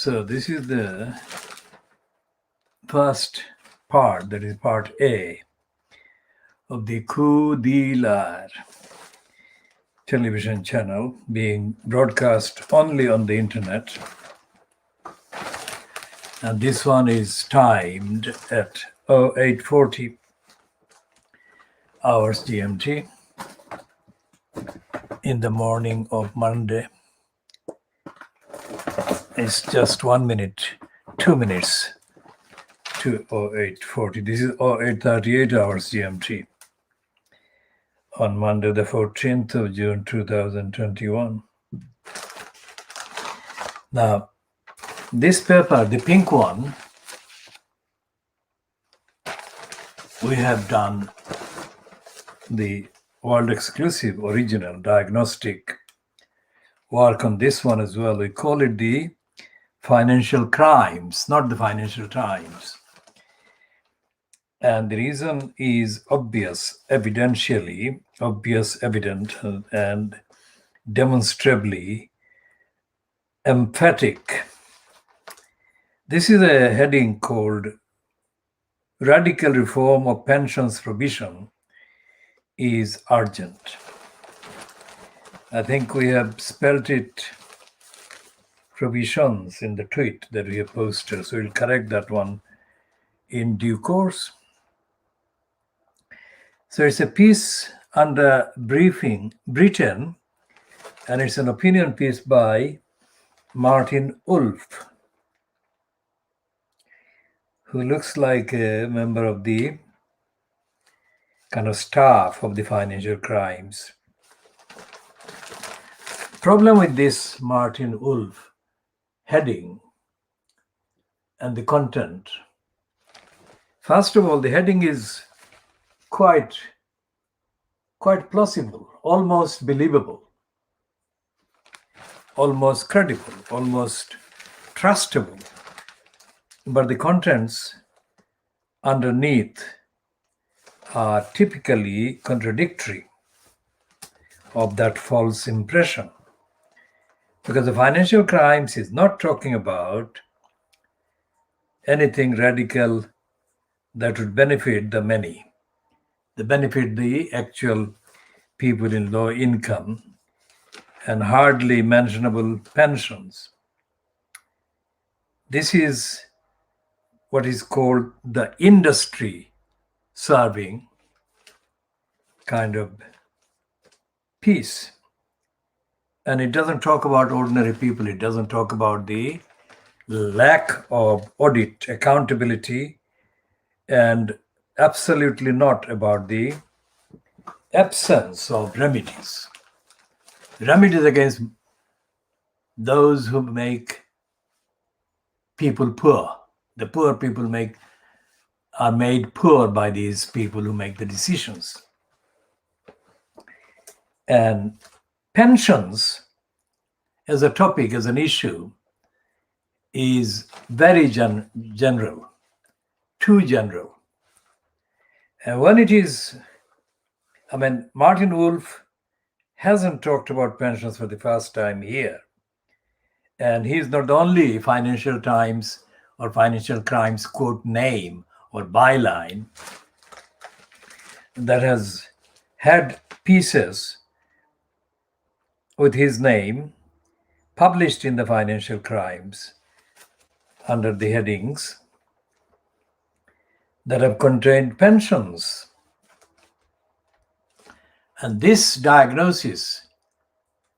So this is the first part, that is part A of the KhoodeelaarTV television channel being broadcast only on the internet. And this one is timed at 0840 hours GMT in the morning of Monday. It's just 1 minute, 2 minutes to 0840. This is 0838 hours GMT on Monday, the 14th of June, 2021. Now, this paper, the pink one, we have done the world exclusive original diagnostic work on this one as well. We call it the Financial Crimes, not the Financial Times. And the reason is obvious, evidentially, obvious, evident, and demonstrably emphatic. This is a heading called Radical Reform of Pensions Provision is Urgent. I think we have spelt it provisions in the tweet that we have posted, so we'll correct that one in due course. So it's a piece under Britain, and it's an opinion piece by Martin Wolf, who looks like a member of the kind of staff of the Financial Crimes. Problem with this Martin Wolf heading and the content. First of all, the heading is quite plausible, almost believable, almost credible, almost trustable. But the contents underneath are typically contradictory of that false impression. Because the Financial Crimes is not talking about anything radical that would benefit the many, that benefit the actual people in low income and hardly mentionable pensions. This is what is called the industry serving kind of piece. And it doesn't talk about ordinary people. It doesn't talk about the lack of audit, accountability, and absolutely not about the absence of remedies. Remedies against those who make people poor. The poor people are made poor by these people who make the decisions. And pensions as a topic, as an issue, is very general, too general. And when it is, Martin Wolf hasn't talked about pensions for the first time here. And he's not the only Financial Times or Financial Crimes quote name or byline that has had pieces with his name published in the Financial Crimes under the headings that have contained pensions. And this diagnosis,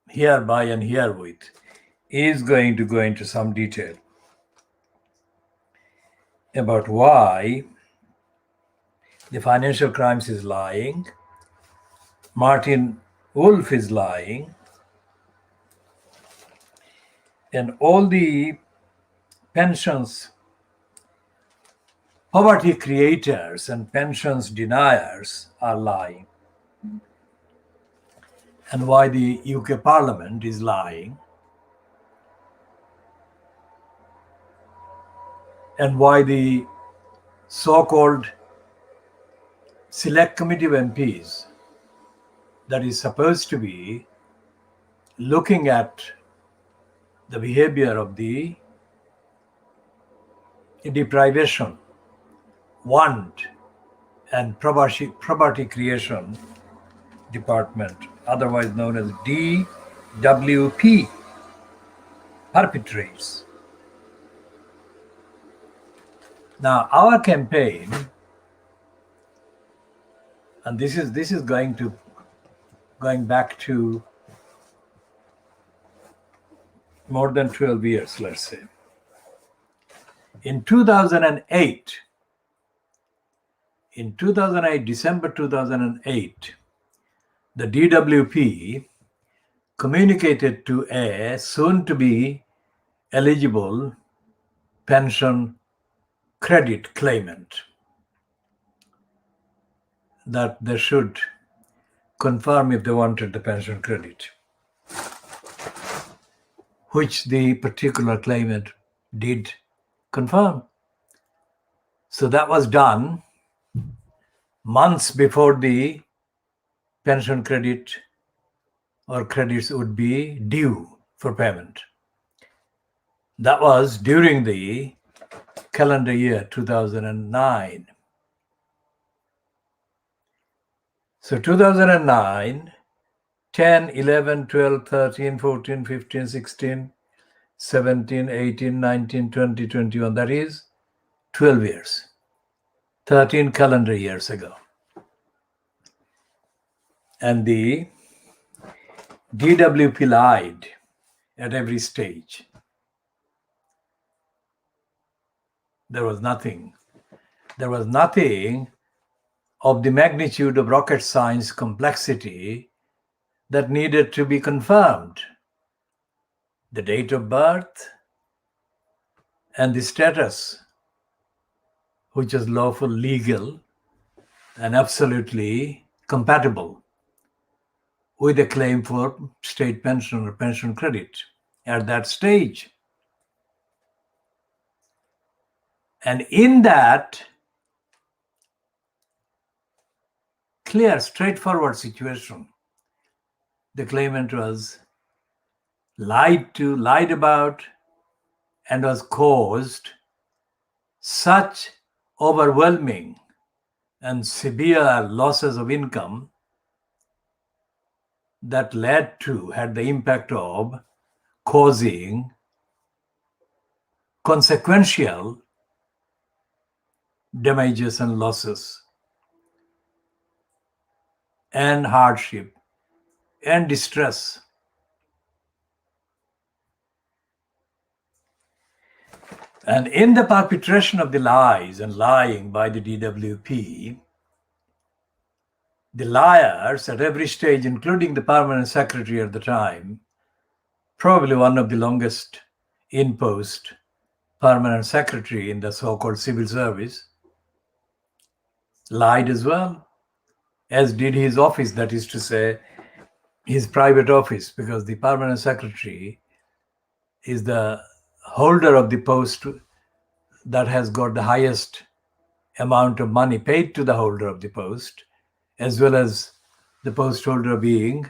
hereby and herewith, is going to go into some detail about why the Financial Crimes is lying, Martin Wolf is lying, and all the pensions poverty creators and pensions deniers are lying, and why the UK Parliament is lying, and why the so-called select committee of MPs that is supposed to be looking at the behavior of the Deprivation, Want and Property Creation Department, otherwise known as DWP, perpetrates. Now, our campaign, and this is going back to more than 12 years, let's say. In 2008, December 2008, the DWP communicated to a soon-to-be eligible pension credit claimant that they should confirm if they wanted the pension credit, which the particular claimant did confirm. So that was done months before the pension credit or credits would be due for payment. That was during the calendar year 2009. So 2009, 10, 11, 12, 13, 14, 15, 16, 17, 18, 19, 20, 21, that is 12 years, 13 calendar years ago. And the DWP lied at every stage. There was nothing of the magnitude of rocket science complexity that needed to be confirmed. The date of birth and the status, which is lawful, legal, and absolutely compatible with a claim for state pension or pension credit at that stage. And in that clear, straightforward situation, the claimant was lied about, and was caused such overwhelming and severe losses of income that had the impact of causing consequential damages and losses and hardship and distress. And in the perpetration of the lies and lying by the DWP, the liars at every stage, including the permanent secretary at the time, probably one of the longest in-post permanent secretary in the so-called civil service, lied as well, as did his office, that is to say, his private office, because the permanent secretary is the holder of the post that has got the highest amount of money paid to the holder of the post, as well as the post holder being,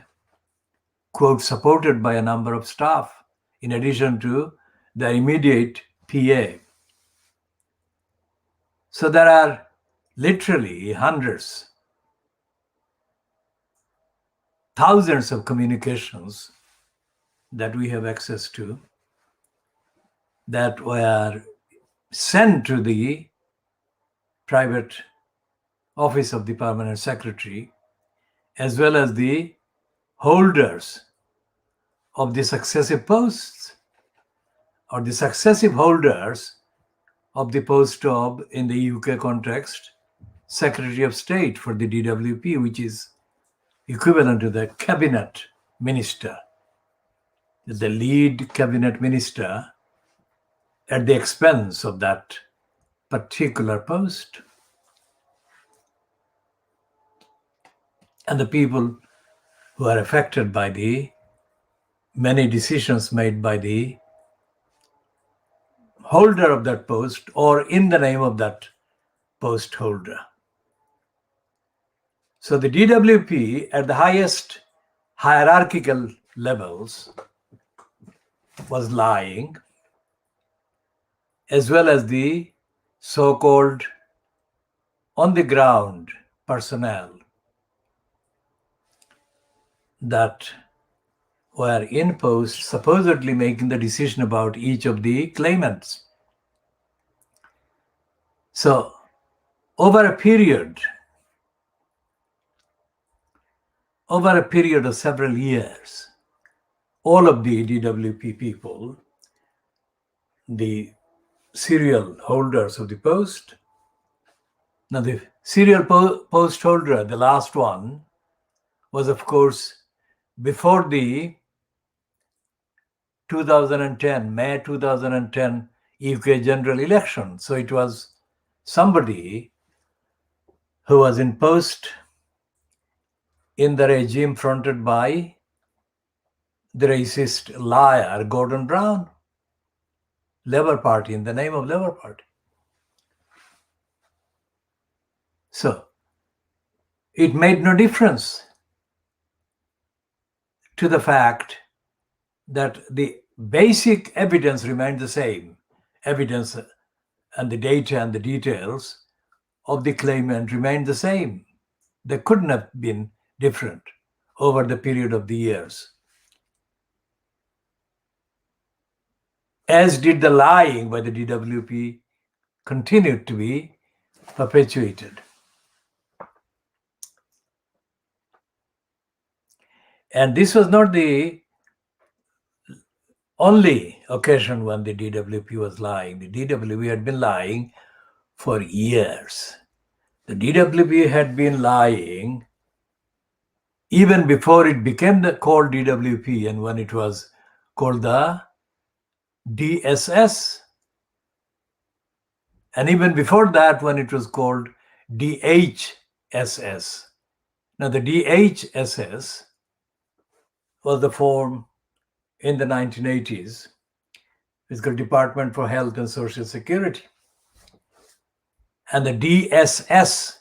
quote, supported by a number of staff, in addition to the immediate PA. So there are literally hundreds, thousands of communications that we have access to that were sent to the private office of the permanent secretary, as well as the holders of the successive posts, or the successive holders of the post of, in the UK context, Secretary of State for the DWP, which is equivalent to the cabinet minister, the lead cabinet minister at the expense of that particular post. And the people who are affected by the many decisions made by the holder of that post or in the name of that post holder. So the DWP at the highest hierarchical levels was lying, as well as the so-called on-the-ground personnel that were in post, supposedly making the decision about each of the claimants. So, over a period of several years, all of the DWP people, the serial holders of the post, now the serial post holder, the last one, was of course before the 2010, May 2010 UK general election. So it was somebody who was in post in the regime fronted by the racist liar Gordon Brown, Labour Party, in the name of Labour Party. So it made no difference to the fact that the basic evidence remained the same. Evidence and the data and the details of the claimant remained the same. They couldn't have been different over the period of the years. As did the lying by the DWP continued to be perpetuated. And this was not the only occasion when the DWP was lying. The DWP had been lying for years. The DWP had been lying even before it became called DWP and when it was called the DSS. And even before that, when it was called DHSS. Now, the DHSS was the form in the 1980s. It's called Department for Health and Social Security. And the DSS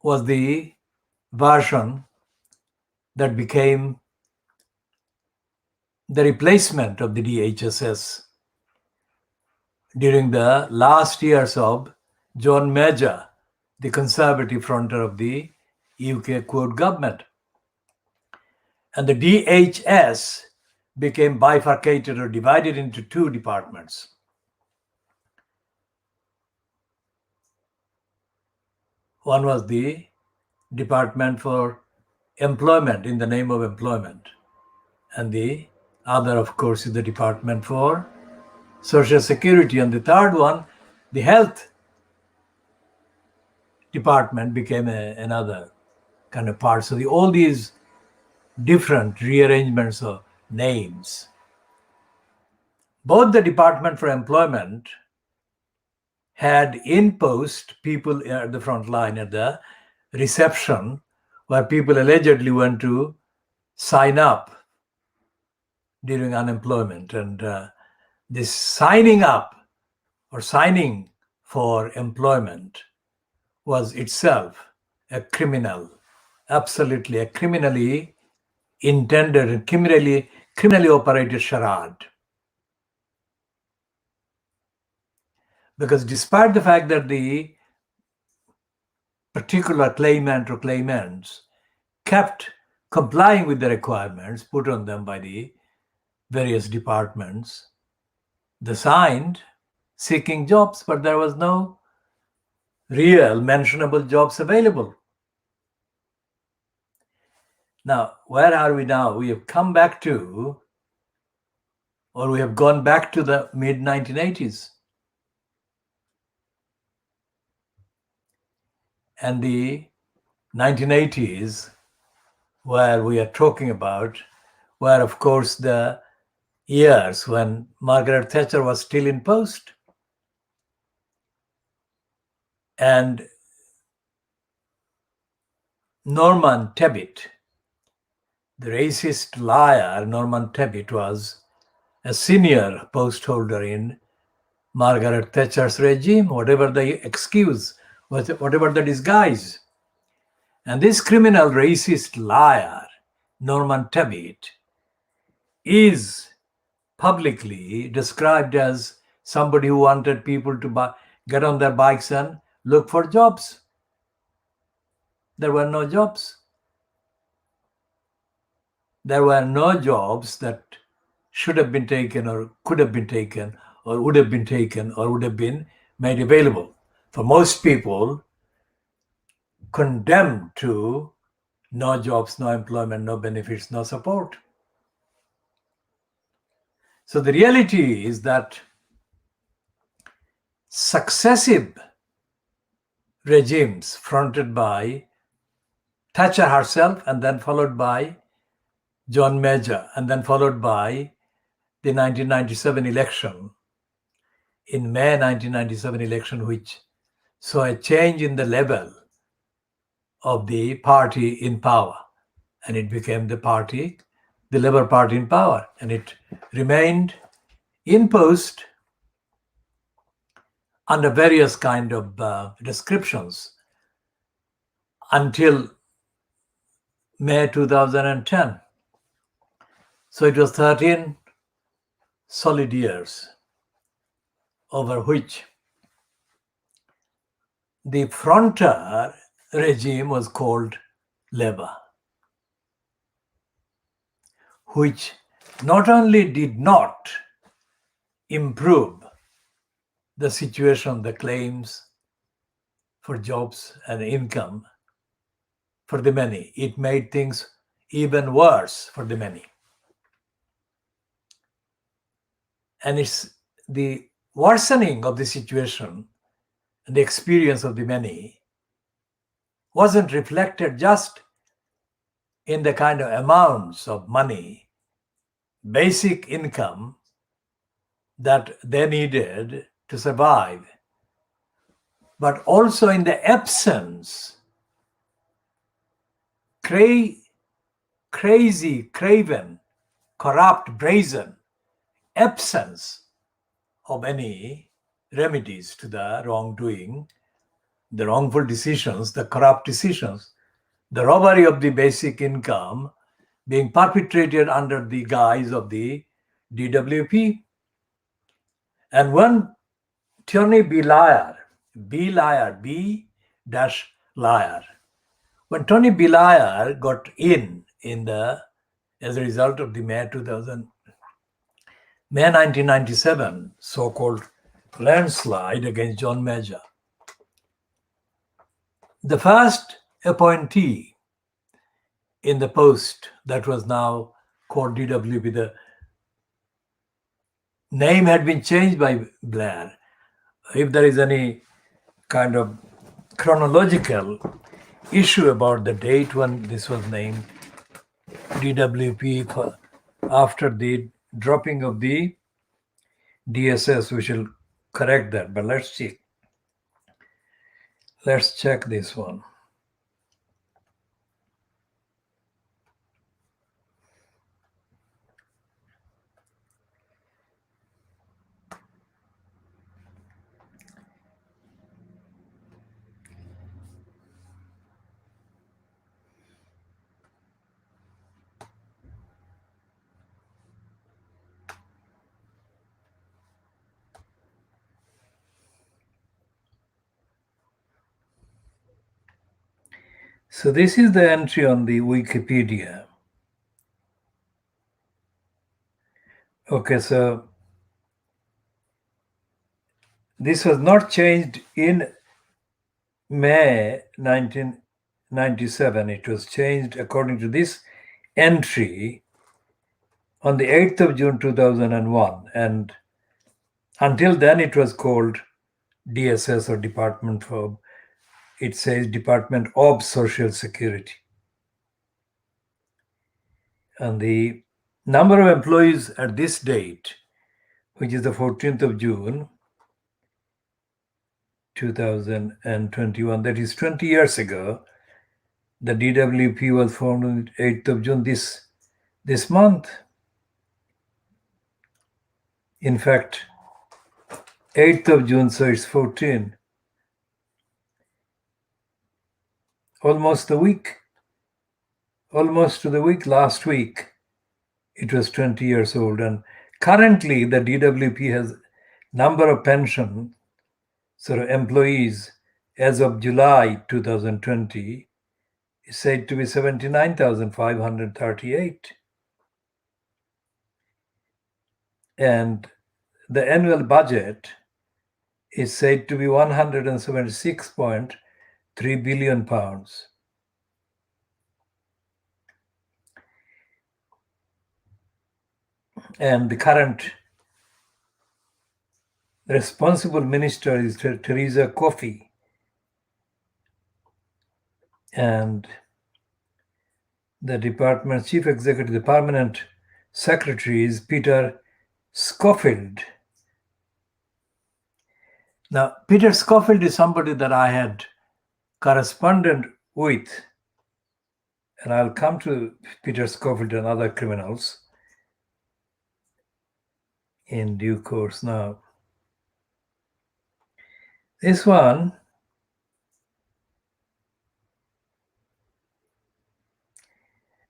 was the version that became the replacement of the DHSS during the last years of John Major, the conservative fronter of the UK Quote government. And the DHS became bifurcated or divided into two departments. One was the Department for Employment, in the name of employment. And the other, of course, is the Department for Social Security. And the third one, the Health Department, became another kind of part. So all these different rearrangements of names. Both the Department for Employment had in post people at the front line, at the reception, where people allegedly went to sign up during unemployment. And this signing up or signing for employment was itself a criminal, absolutely a criminally intended and criminally operated charade. Because despite the fact that the particular claimant or claimants kept complying with the requirements put on them by the various departments, they signed seeking jobs, but there was no real mentionable jobs available. Now, where are we now? We have come back to, or we have gone back to the mid-1980s. And the 1980s, where we are talking about, were of course the years when Margaret Thatcher was still in post. And Norman Tebbit, the racist liar Norman Tebbit, was a senior post holder in Margaret Thatcher's regime, whatever the excuse, whatever the disguise. And this criminal racist liar, Norman Tebbit, is publicly described as somebody who wanted people to get on their bikes and look for jobs. There were no jobs. There were no jobs that should have been taken or could have been taken or would have been taken or would have been made available. For most people, condemned to no jobs, no employment, no benefits, no support. So the reality is that successive regimes fronted by Thatcher herself and then followed by John Major and then followed by the 1997 election, in May 1997 election, which saw a change in the level of the party in power, and it became the Labour Party in power, and it remained in post under various kind of descriptions until May 2010. So it was 13 solid years over which the frontier regime was called Labour, which not only did not improve the situation, the claims for jobs and income for the many, it made things even worse for the many. And it's the worsening of the situation and the experience of the many wasn't reflected just in the kind of amounts of money, basic income that they needed to survive, but also in the absence, crazy, craven, corrupt, brazen absence of any remedies to the wrongdoing, the wrongful decisions, the corrupt decisions, the robbery of the basic income being perpetrated under the guise of the DWP. And when Tony Blair, B-liar, when Tony Blair got in as a result of the May 1997 so-called landslide against John Major, the first appointee in the post that was now called DWP, the name had been changed by Blair. If there is any kind of chronological issue about the date when this was named DWP after the dropping of the DSS, we shall correct that, but let's see. Let's check this one. So this is the entry on the Wikipedia. Okay, so this was not changed in May 1997. It was changed according to this entry on the 8th of June 2001. And until then, it was called DSS, or Department for, it says Department of Social Security. And the number of employees at this date, which is the 14th of June 2021, that is 20 years ago, the DWP was formed on the 8th of June this month. In fact, 8th of June, so it's 14. Almost to the week, last week, it was 20 years old. And currently, the DWP has number of pension sort of employees as of July 2020 is said to be 79,538. And the annual budget is said to be £176.3 billion. And the current responsible minister is Theresa Coffey. And the department's chief executive, the permanent secretary, is Peter Schofield. Now, Peter Schofield is somebody that I had corresponded with, and I'll come to Peter Schofield and other criminals in due course. Now, this one,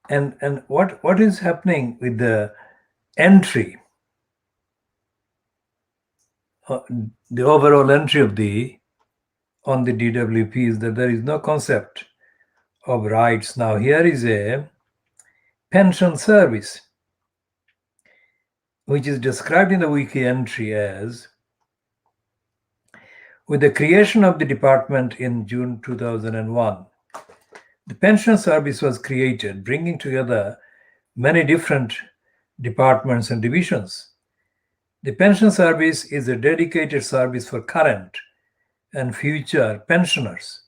and what is happening with the entry, the overall entry of on the DWP is that there is no concept of rights. Now, here is a pension service, which is described in the wiki entry as, with the creation of the department in June 2001, the pension service was created, bringing together many different departments and divisions. The pension service is a dedicated service for current and future pensioners.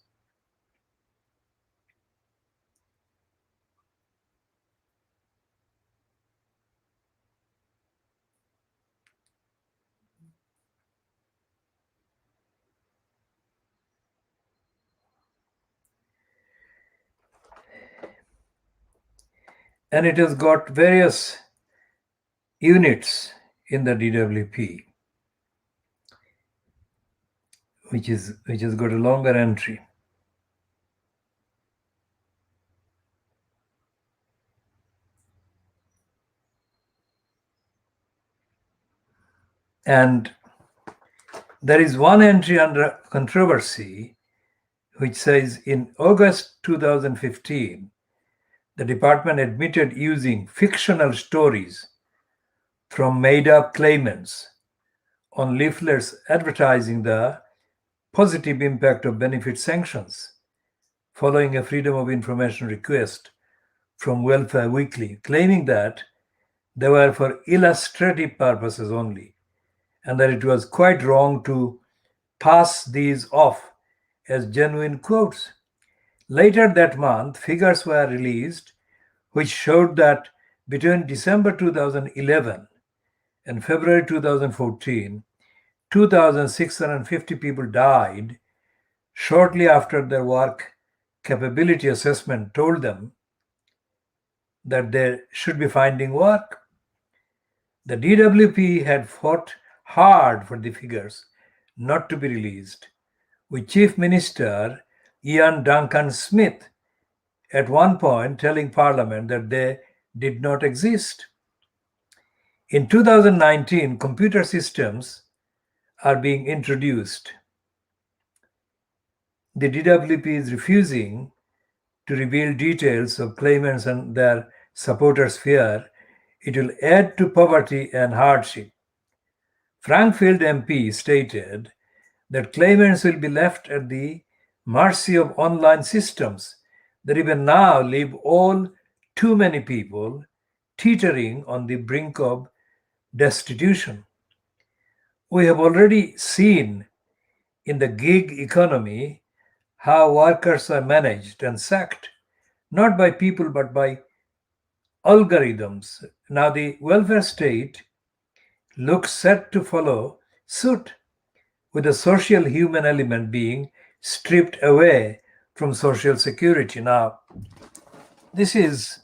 And it has got various units in the DWP, which has got a longer entry. And there is one entry under controversy which says, in August 2015, the department admitted using fictional stories from made-up claimants on leaflets advertising the positive impact of benefit sanctions following a Freedom of Information request from Welfare Weekly, claiming that they were for illustrative purposes only, and that it was quite wrong to pass these off as genuine quotes. Later that month, figures were released which showed that between December 2011 and February 2014, 2,650 people died shortly after their work capability assessment told them that they should be finding work. The DWP had fought hard for the figures not to be released, with Chief Minister Ian Duncan Smith at one point telling Parliament that they did not exist. In 2019, computer systems are being introduced. The DWP is refusing to reveal details of claimants and their supporters' fear it will add to poverty and hardship. Frankfield MP stated that claimants will be left at the mercy of online systems that even now leave all too many people teetering on the brink of destitution. We have already seen in the gig economy how workers are managed and sacked, not by people but by algorithms. Now the welfare state looks set to follow suit, with the social human element being stripped away from social security. Now, this is,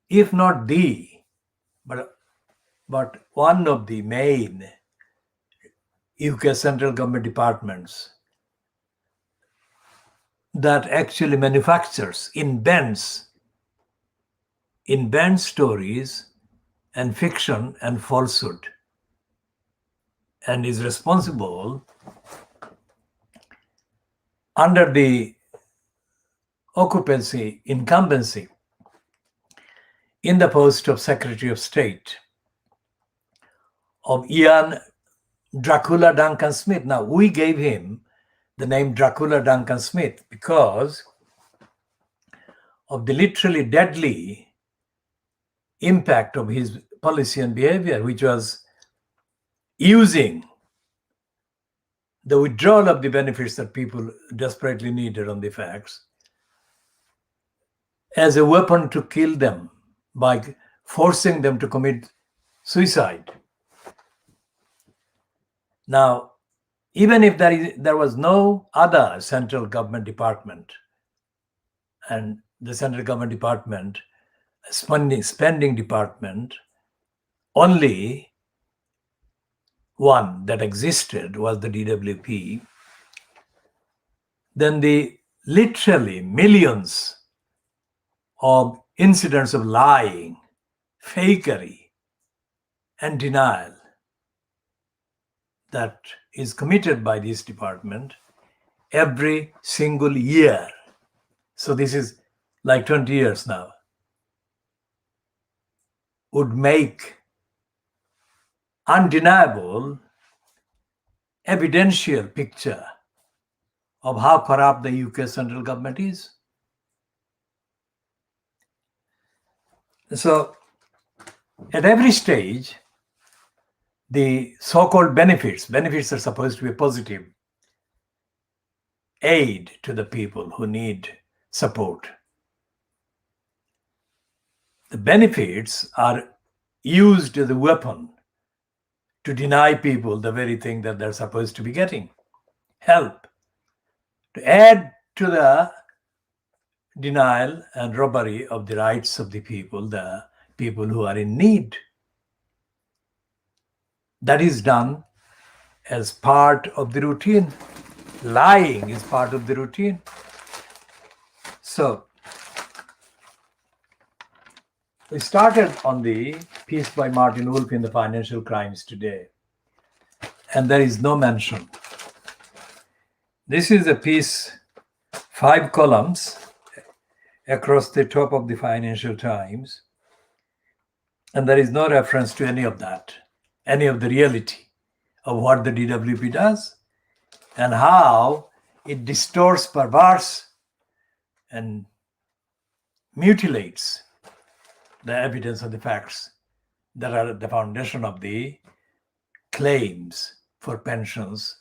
if not but one of the main UK central government departments that actually manufactures, invents stories and fiction and falsehood. and is responsible under the incumbency in the post of Secretary of State of Ian Dracula Duncan Smith. Now, we gave him the name Dracula Duncan Smith because of the literally deadly impact of his policy and behavior, which was using the withdrawal of the benefits that people desperately needed on the facts as a weapon to kill them by forcing them to commit suicide. Now, even if there was no other central government department, and the central government department, spending department, only one that existed was the DWP, then the literally millions of incidents of lying, fakery, and denial that is committed by this department every single year. So this is like 20 years now, would make undeniable evidential picture of how corrupt the UK central government is. So at every stage, the so-called benefits are supposed to be a positive aid to the people who need support. The benefits are used as a weapon to deny people the very thing that they're supposed to be getting, help, to add to the denial and robbery of the rights of the people who are in need. That is done as part of the routine. Lying is part of the routine. So we started on the piece by Martin Wolf in the Financial Crimes today, and there is no mention. This is a piece, 5 columns across the top of the Financial Times, and there is no reference to any of that, any of the reality of what the DWP does and how it distorts, perverts, and mutilates the evidence of the facts that are at the foundation of the claims for pensions,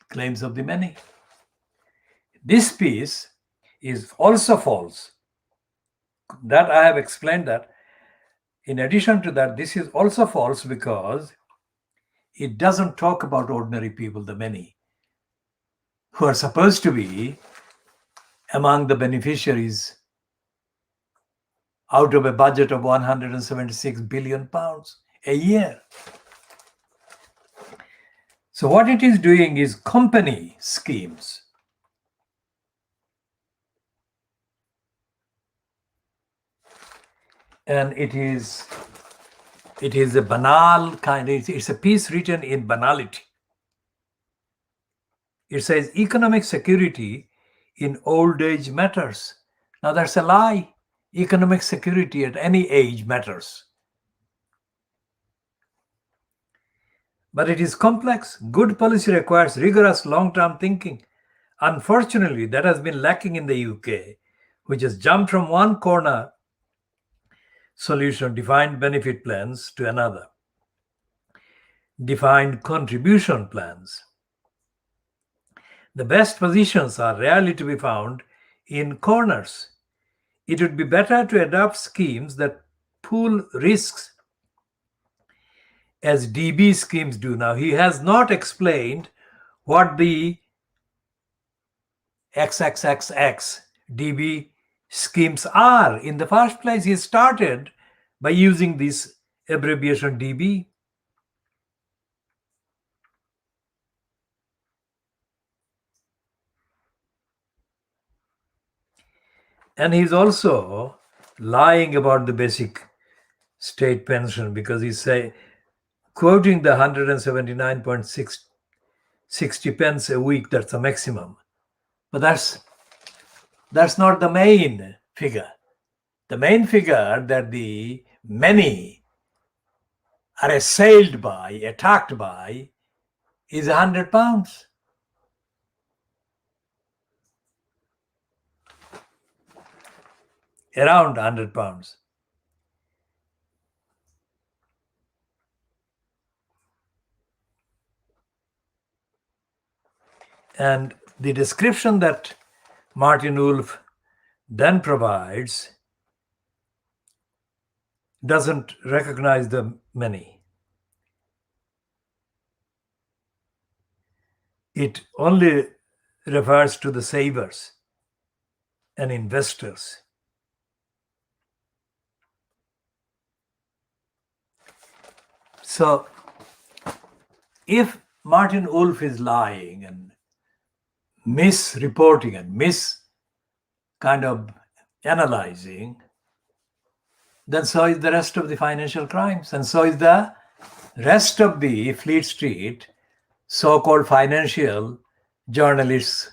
claims of the many. This piece is also false. That I have explained that. In addition to that, this is also false because it doesn't talk about ordinary people, the many, who are supposed to be among the beneficiaries out of a budget of 176 billion pounds a year. So what it is doing is company schemes. And it is a banal kind, it's a piece written in banality. It says economic security in old age matters. Now that's a lie. Economic security at any age matters. But it is complex. Good policy requires rigorous long-term thinking. Unfortunately, that has been lacking in the UK, which has jumped from one corner solution, defined benefit plans, to another, defined contribution plans. The best positions are rarely to be found in corners. It would be better to adopt schemes that pool risks as DB schemes do. Now, he has not explained what the XXXX DB schemes are. In the first place, he started by using this abbreviation DB. And he's also lying about the basic state pension, because he say quoting the 179.60 pence a week, that's the maximum. But that's not the main figure. The main figure that the many are assailed by, attacked by, is £100. Around £100. And the description that Martin Wolf then provides doesn't recognize the many. It only refers to the savers and investors. So if Martin Wolf is lying and misreporting and kind of analyzing, then so is the rest of the financial crimes, and so is the rest of the Fleet Street so-called financial journalists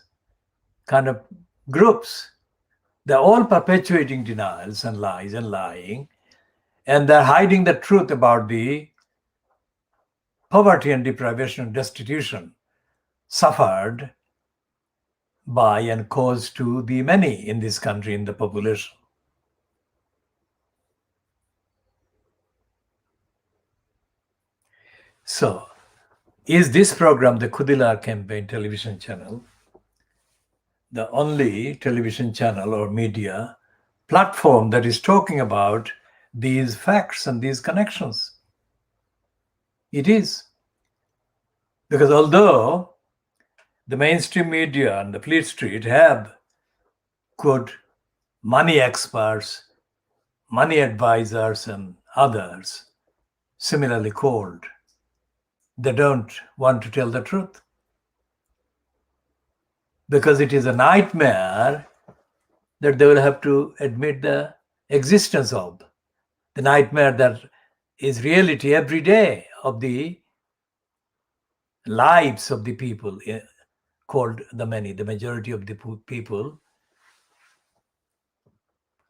kind of groups. They're all perpetuating denials and lies and lying, and they're hiding the truth about the poverty and deprivation and destitution suffered by and caused to the many in this country, in the population. So, is this program, the Khoodeelaar Campaign television channel, the only television channel or media platform that is talking about these facts and these connections? It is. Because although the mainstream media and the Fleet Street have good money experts, money advisors, and others similarly called, they don't want to tell the truth. Because it is a nightmare that they will have to admit the existence of. The nightmare that is reality every day of the lives of the people called the many, the majority of the people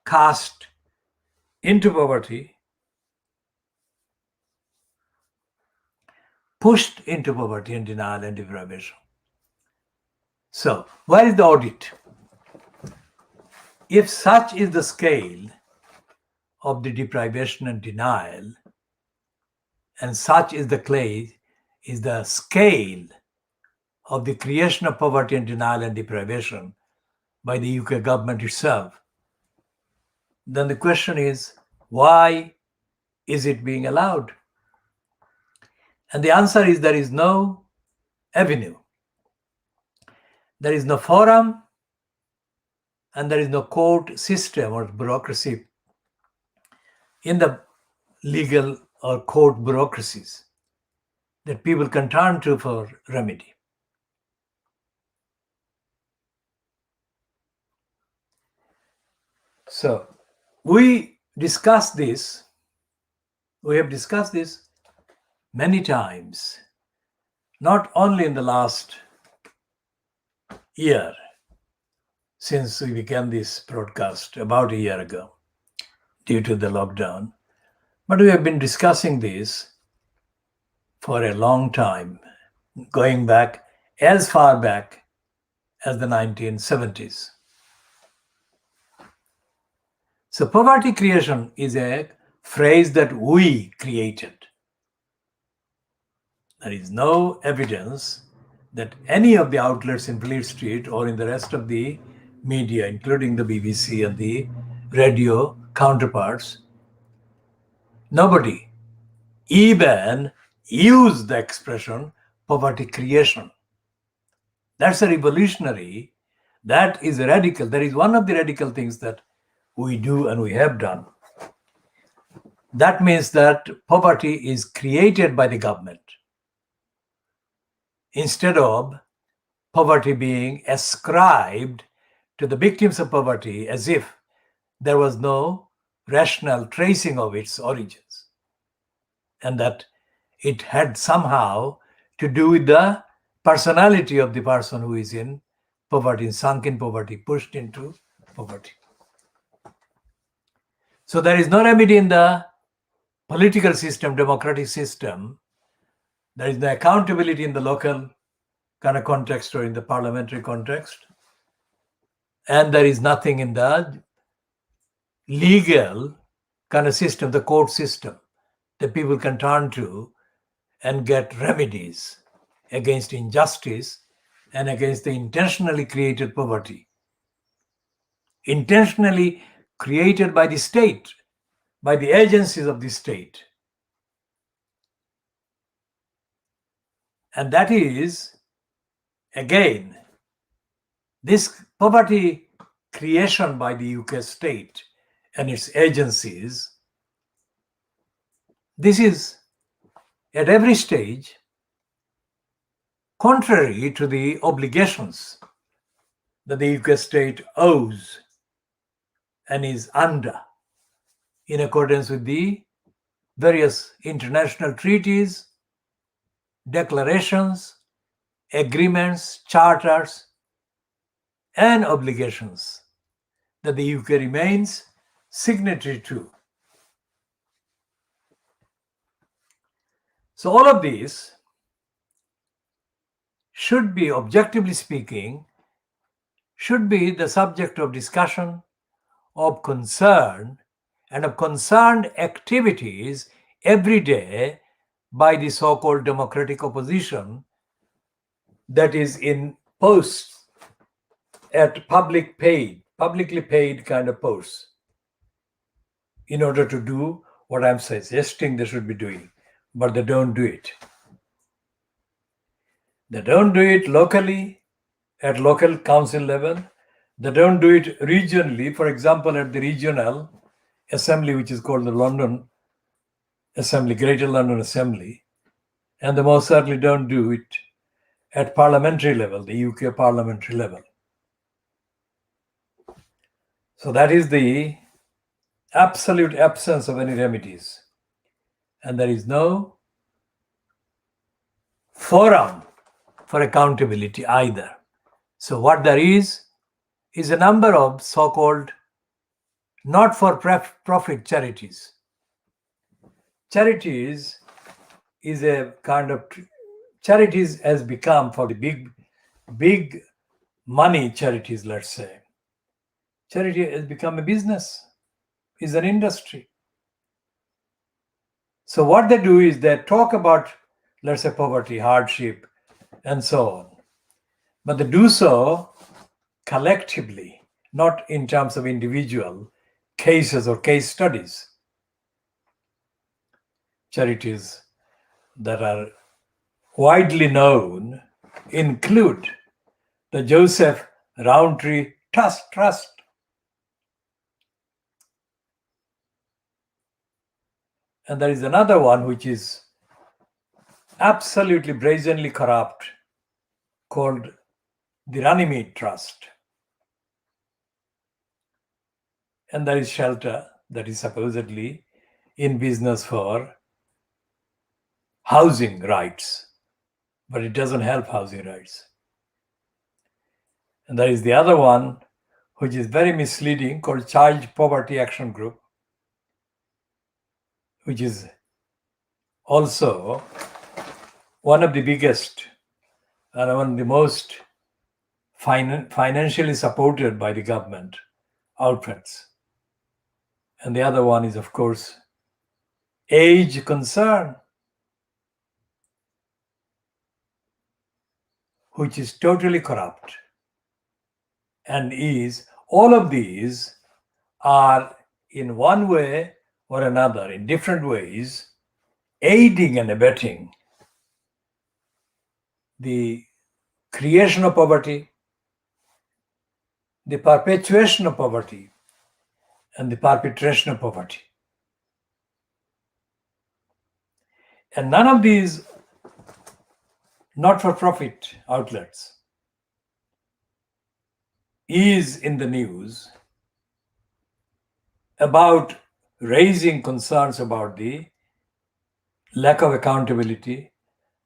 cast into poverty, pushed into poverty and denial and deprivation. So, where is the audit? If such is the scale of the deprivation and denial, and such is the scale of the creation of poverty and denial and deprivation by the UK government itself, then the question is, why is it being allowed? And the answer is, there is no avenue. There is no forum, and there is no court system or bureaucracy in the legal or court bureaucracies that people can turn to for remedy. So we have discussed this many times, not only in the last year, since we began this broadcast about a year ago due to the lockdown, but we have been discussing this for a long time, going back as far back as the 1970s. So poverty creation is a phrase that we created. There is no evidence that any of the outlets in Fleet Street or in the rest of the media, including the BBC and the radio counterparts, nobody even used the expression poverty creation. That's a revolutionary, that is radical. That is one of the radical things that we do and we have done. That means that poverty is created by the government, instead of poverty being ascribed to the victims of poverty as if there was no rational tracing of its origins, and that it had somehow to do with the personality of the person who is in poverty, sunk in poverty, pushed into poverty. So there is no remedy in the political system, democratic system. There is no accountability in the local kind of context or in the parliamentary context. And there is nothing in the legal kind of system, the court system, that people can turn to and get remedies against injustice and against the intentionally created poverty. Intentionally created by the state, by the agencies of the state. And that is, again, this poverty creation by the UK state and its agencies, this is at every stage contrary to the obligations that the UK state owes and is under in accordance with the various international treaties, declarations, agreements, charters, and obligations that the UK remains signatory to. So all of these should be, objectively speaking, should be the subject of discussion, of concern, and of concerned activities every day by the so-called democratic opposition that is in posts at publicly paid kind of posts in order to do what I'm suggesting they should be doing, but they don't do it. They don't do it locally, at local council level. They don't do it regionally, for example, at the regional assembly, which is called the London Assembly, Greater London Assembly. And they most certainly don't do it at parliamentary level, the UK parliamentary level. So that is the absolute absence of any remedies. And there is no forum for accountability either. So what there is a number of so-called not-for-profit charities. Charities is a kind of, charities has become, for the big money charities, let's say, charity has become a business, is an industry. So what they do is they talk about, let's say, poverty, hardship, and so on. But they do so collectively, not in terms of individual cases or case studies. Charities that are widely known include the Joseph Rowntree Trust. And there is another one which is absolutely brazenly corrupt, called the Runnymede Trust. And there is Shelter, that is supposedly in business for housing rights, but it doesn't help housing rights. And there is the other one, which is very misleading, called Child Poverty Action Group, which is also one of the biggest and one of the most financially supported by the government outfits. And the other one is, of course, Age Concern, which is totally corrupt. And all of these are in one way or another, in different ways, aiding and abetting the creation of poverty, the perpetuation of poverty, and the perpetration of poverty. And none of these not-for-profit outlets is in the news about raising concerns about the lack of accountability,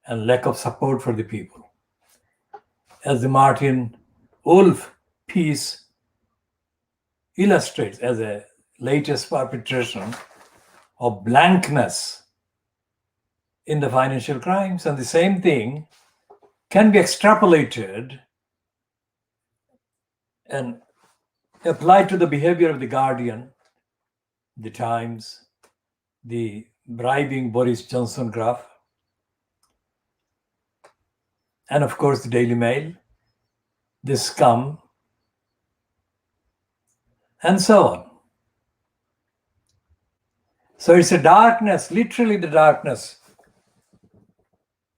and lack of support for the people. As the Martin Wolf piece illustrates, as a latest perpetration of blankness in the financial crimes. And the same thing can be extrapolated and applied to the behavior of the Guardian, the Times, the bribing Boris Johnson graph, and of course the Daily Mail, the scum, and so on. So it's a darkness, literally the darkness.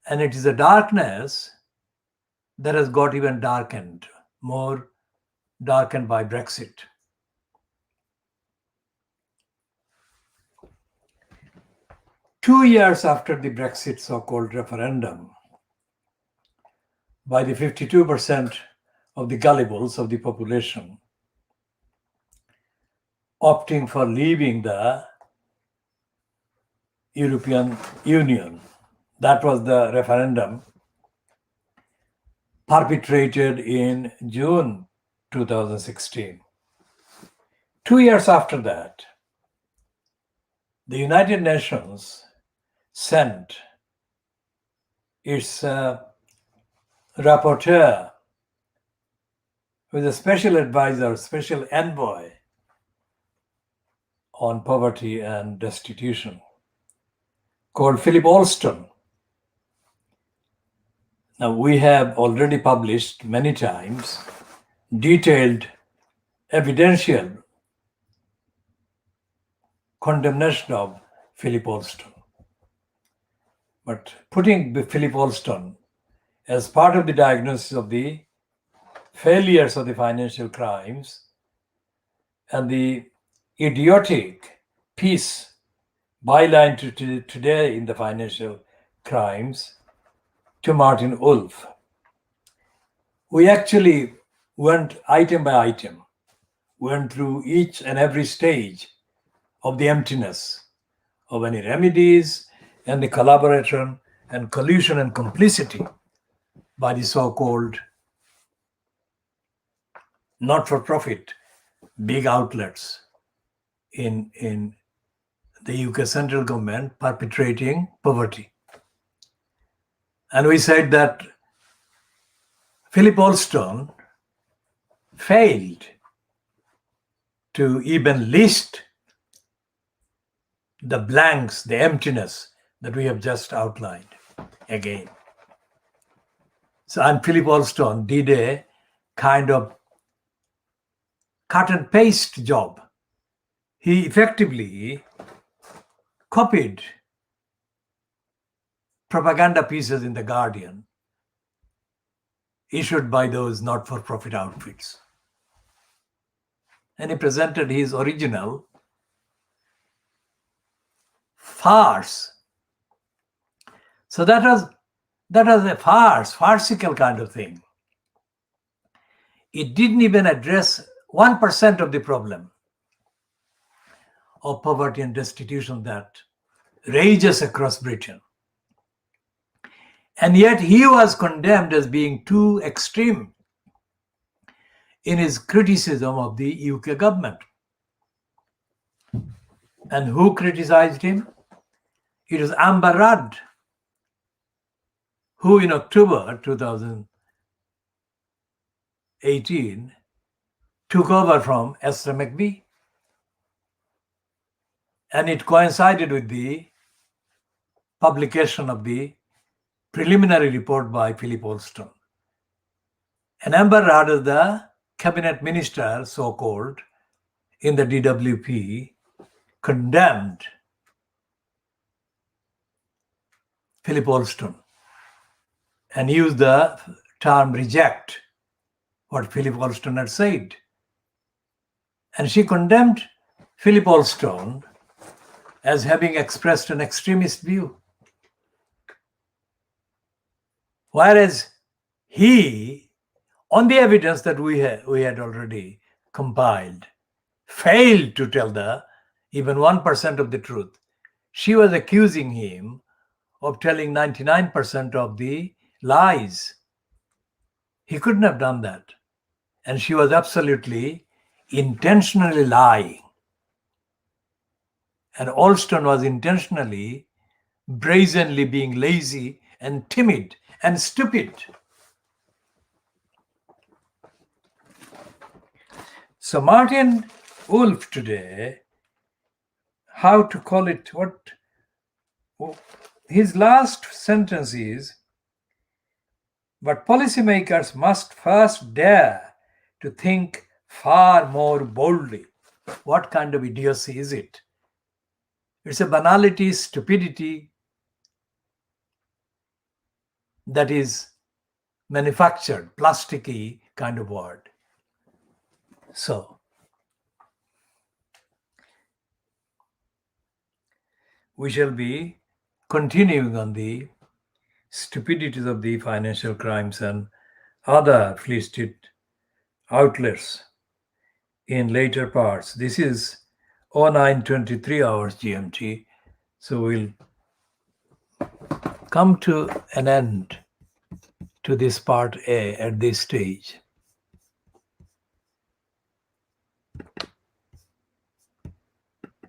And it is a darkness that has got even darkened, more darkened by Brexit. Two years after the Brexit so-called referendum, by the 52% of the gullibles of the population opting for leaving the European Union. That was the referendum perpetrated in June 2016. 2 years after that, the United Nations sent its rapporteur, who is a special advisor, special envoy on poverty and destitution, called Philip Alston. Now, we have already published many times detailed evidential condemnation of Philip Alston. But putting Philip Alston as part of the diagnosis of the failures of the financial crimes and the idiotic piece byline today in the financial crimes to Martin Wolf, we actually went item by item, went through each and every stage of the emptiness of any remedies and the collaboration and collusion and complicity by the so-called not-for-profit big outlets in the UK central government perpetrating poverty. And we said that Philip Alston failed to even list the blanks, the emptiness that we have just outlined again. So, and Philip Alston did a kind of cut and paste job. He effectively copied propaganda pieces in The Guardian issued by those not-for-profit outfits. And he presented his original farce. So that was a farcical kind of thing. It didn't even address 1% of the problem of poverty and destitution that rages across Britain. And yet he was condemned as being too extreme in his criticism of the UK government. And who criticized him? It was Amber Rudd, who in October 2018 took over from Esther McBee. And it coincided with the publication of the preliminary report by Philip Alston. And Amber Rudd, the cabinet minister, so-called, in the DWP, condemned Philip Alston and used the term reject what Philip Alston had said. And she condemned Philip Alston as having expressed an extremist view. Whereas he, on the evidence that we had already compiled, failed to tell even 1% of the truth. She was accusing him of telling 99% of the lies. He couldn't have done that. And she was absolutely intentionally lying. And Alston was intentionally, brazenly being lazy and timid and stupid. So Martin Wolf today, how to call it, his last sentence is, but policymakers must first dare to think far more boldly. What kind of idiocy is it? It's a banality, stupidity that is manufactured, plasticky kind of word. So, we shall be continuing on the stupidities of the financial crimes and other flea street outlets in later parts. This is 09:23 hours GMT. So we'll come to an end to this part A at this stage.